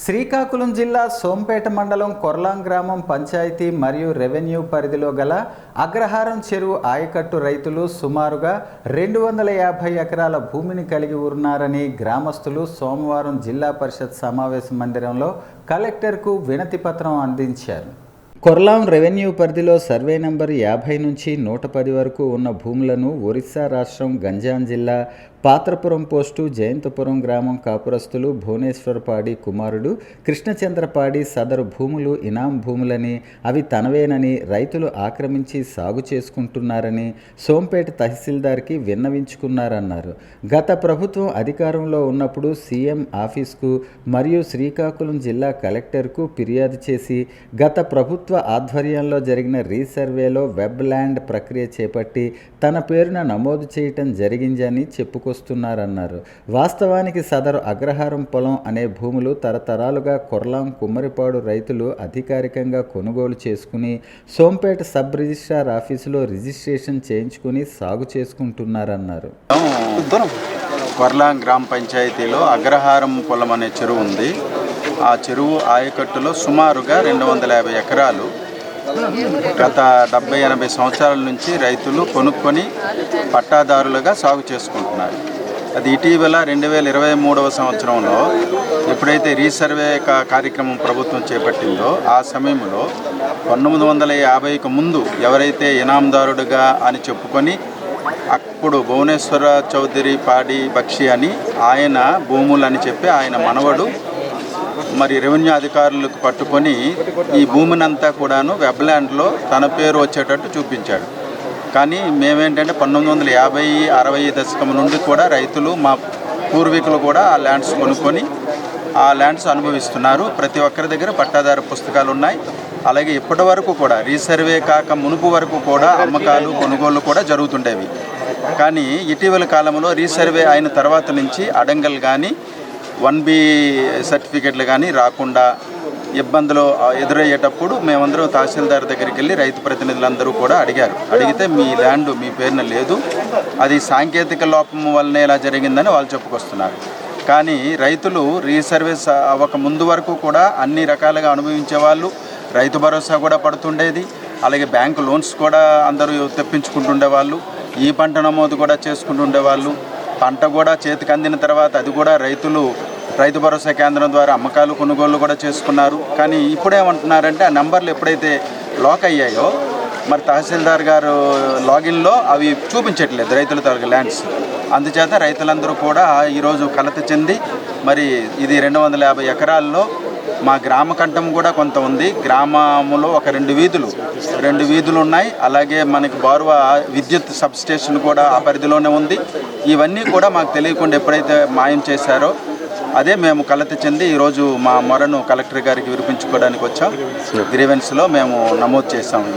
శ్రీకాకుళం జిల్లా సోంపేట మండలం కొర్లాం గ్రామం పంచాయతీ మరియు రెవెన్యూ పరిధిలో గల అగ్రహారం చెరువు ఆయకట్టు రైతులు సుమారుగా 250 ఎకరాల భూమిని కలిగి ఉన్నారని గ్రామస్తులు సోమవారం జిల్లా పరిషత్ సమావేశ మందిరంలో కలెక్టర్కు వినతి పత్రం అందించారు. కొర్లాం రెవెన్యూ పరిధిలో సర్వే నంబర్ 50 నుంచి 110 వరకు ఉన్న భూములను ఒరిస్సా రాష్ట్రం గంజాం జిల్లా పాత్రపురం పోస్టు జయంతపురం గ్రామం కాపురస్తులు భువనేశ్వరపాడి కుమారుడు కృష్ణచంద్రపాడి సదరు భూములు ఇనాం భూములని, అవి తనవేనని రైతులు ఆక్రమించి సాగు చేసుకుంటున్నారని సోంపేట తహసీల్దార్కి విన్నవించుకున్నారన్నారు. గత ప్రభుత్వం అధికారంలో ఉన్నప్పుడు సీఎం ఆఫీస్కు మరియు శ్రీకాకుళం జిల్లా కలెక్టర్కు ఫిర్యాదు చేసి గత ప్రభుత్వ ఆధ్వర్యంలో జరిగిన రీసర్వేలో వెబ్ ల్యాండ్ ప్రక్రియ చేపట్టి తన పేరున నమోదు చేయటం జరిగిందని చెప్పుకొస్తున్నారన్నారు. వాస్తవానికి సదరు అగ్రహారం పొలం అనే భూములు తరతరాలుగా కొర్లాం కుమ్మరిపాడు రైతులు అధికారికంగా కొనుగోలు చేసుకుని సోంపేట సబ్ రిజిస్ట్రార్ ఆఫీసులో రిజిస్ట్రేషన్ చేయించుకుని సాగు చేసుకుంటున్నారన్నారు. కొర్లాం గ్రామ పంచాయతీలో అగ్రహారం పొలం అనే చెరువు ఉంది. ఆ చెరువు ఆయకట్టులో సుమారుగా 250 ఎకరాలు గత 70-80 సంవత్సరాల నుంచి రైతులు కొనుక్కొని పట్టాదారులుగా సాగు చేసుకుంటున్నారు. అది ఇటీవల 2023వ సంవత్సరంలో ఎప్పుడైతే రీసర్వే కార్యక్రమం ప్రభుత్వం చేపట్టిందో ఆ సమయంలో 1950కు ముందు ఎవరైతే ఇనాందారుడుగా అని చెప్పుకొని అప్పుడు భువనేశ్వర చౌదరి పాడి బక్షి అని ఆయన భూములని చెప్పి ఆయన మనవడు మరి రెవెన్యూ అధికారులకు పట్టుకొని ఈ భూమిని అంతా కూడాను వెబ్ల్యాండ్లో తన పేరు వచ్చేటట్టు చూపించాడు. కానీ మేమేంటంటే 1950-60 దశకం నుండి కూడా రైతులు మా పూర్వీకులు కూడా ఆ ల్యాండ్స్ కొనుక్కొని ఆ ల్యాండ్స్ అనుభవిస్తున్నారు. ప్రతి ఒక్కరి దగ్గర పట్టాదారు పుస్తకాలు ఉన్నాయి. అలాగే ఇప్పటి వరకు కూడా రీసర్వే కాక మునుపు వరకు కూడా అమ్మకాలు కొనుగోలు కూడా జరుగుతుండేవి. కానీ ఇటీవల కాలంలో రీసర్వే అయిన తర్వాత నుంచి అడంగల్ కానీ 1B సర్టిఫికెట్లు కానీ రాకుండా ఇబ్బందులు ఎదురయ్యేటప్పుడు మేమందరం తహసీల్దార్ దగ్గరికి వెళ్ళి రైతు ప్రతినిధులందరూ కూడా అడిగితే మీ ల్యాండ్ మీ పేరున లేదు, అది సాంకేతిక లోపం వల్లనే ఇలా జరిగిందని వాళ్ళు చెప్పుకొస్తున్నారు. కానీ రైతులు రీసర్వీస్ అవ్వక ముందు వరకు కూడా అన్ని రకాలుగా అనుభవించే వాళ్ళు, రైతు భరోసా కూడా పడుతుండేది. అలాగే బ్యాంకు లోన్స్ కూడా అందరూ తెప్పించుకుంటుండేవాళ్ళు, ఈ పంట నమోదు కూడా చేసుకుంటుండేవాళ్ళు. పంట కూడా చేతికి అందిన తర్వాత అది కూడా రైతు భరోసా కేంద్రం ద్వారా అమ్మకాలు కొనుగోలు కూడా చేసుకున్నారు. కానీ ఇప్పుడేమంటున్నారంటే ఆ నెంబర్లు ఎప్పుడైతే లాక్ అయ్యాయో మరి తహసీల్దార్ గారు లాగిన్లో అవి చూపించట్లేదు రైతుల తాలూకు ల్యాండ్స్. అందుచేత రైతులందరూ కూడా ఈరోజు కలత చెంది మరి ఇది 250 ఎకరాల్లో మా గ్రామ కంఠం కూడా కొంత ఉంది. గ్రామంలో ఒక 2 వీధులు ఉన్నాయి. అలాగే మనకి బారువ విద్యుత్ సబ్ స్టేషన్ కూడా ఆ పరిధిలోనే ఉంది. ఇవన్నీ కూడా మాకు తెలియకుండా ఎప్పుడైతే మాయం చేశారో అదే మేము కలత చెంది ఈరోజు మా మొరను కలెక్టర్ గారికి వినిపించుకోవడానికి వచ్చాం. గ్రీవెన్స్లో మేము నమోదు చేసాము.